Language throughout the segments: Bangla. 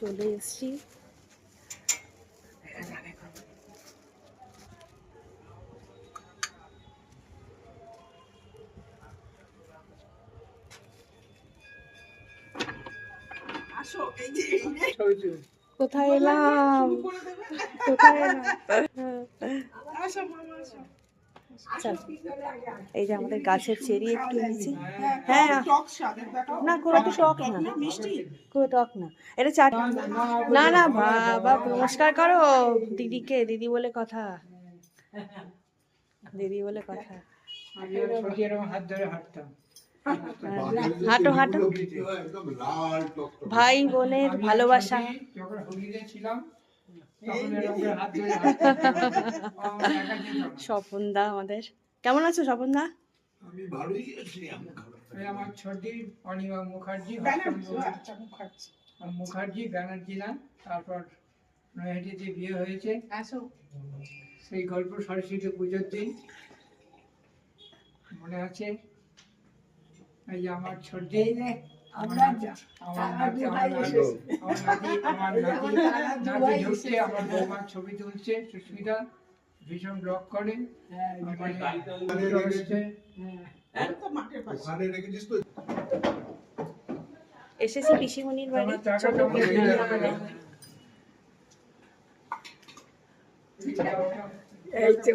চলে এসছি। কোথায় এলাম, কোথায় এলাম? এই যে আমাদের গাছের চেরি একটু নিচে। হ্যাঁ না, কোনো তো টক না, কোনো টক না, এটা চাট। না না বাবা, নমস্কার করো দিদিকে, দিদি বলে কথা, দিদি বলে কথা। হাঁটো হাঁটো, ভাই বোনের ভালোবাসা। স্বপনদা আমাদের, কেমন আছো স্বপনদা? আমি ভালোই আছি। আমার ছোটি অনিমা মুখার্জি, মুখার্জি ব্যানার্জি না, তারপর নৈহাটিতে বিয়ে হয়েছে। সেই গল্প সরস্বতী পুজোর দিন মনে আছে। এই যে আমার ছোটি, আমার নাতি ঢুকছে, আমার বৌমার ছবি তুলছে, সুস্মিতা ভীষণ ব্লগ করে। এসেছি পিসিমণির বাড়ি, চলো। এই তো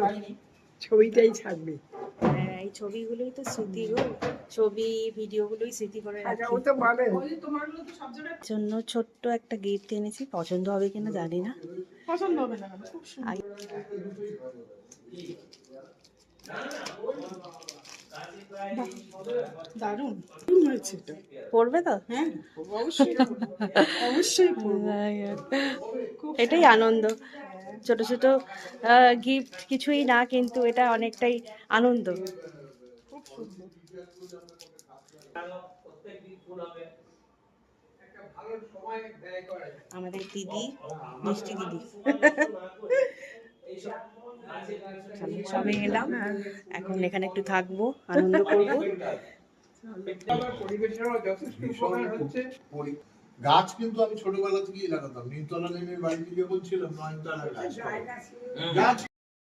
ছবিটাই থাকবে। হ্যাঁ, এই ছবিগুলোই তো স্মৃতি গো, ছবি ভিডিওগুলোই স্মৃতি করে রাখি। ও তো পাবে। জন্য ছোট্ট একটা গিফট এনেছি, পছন্দ হবে কিনা জানি না। পছন্দ হবে না, খুব সুন্দর। দারুণ হয়েছে এটা। পড়বে তো? হ্যাঁ অবশ্যই অবশ্যই পরবো। এটাই আনন্দ, ছোট ছোট গিফট কিছুই না, কিন্তু এটা অনেকটাই আনন্দ। খুব সুন্দর। আমাদের দিদি, মিষ্টি দিদি। সবে এলাম, এখন এখানে একটু থাকবো, আনন্দ করবো। গাছ কিন্তু আমি ছোটবেলা থেকেই লাগাতাম। নিমতলা লেনের বাড়িতে যখন ছিলাম, নয়নতারা গাছ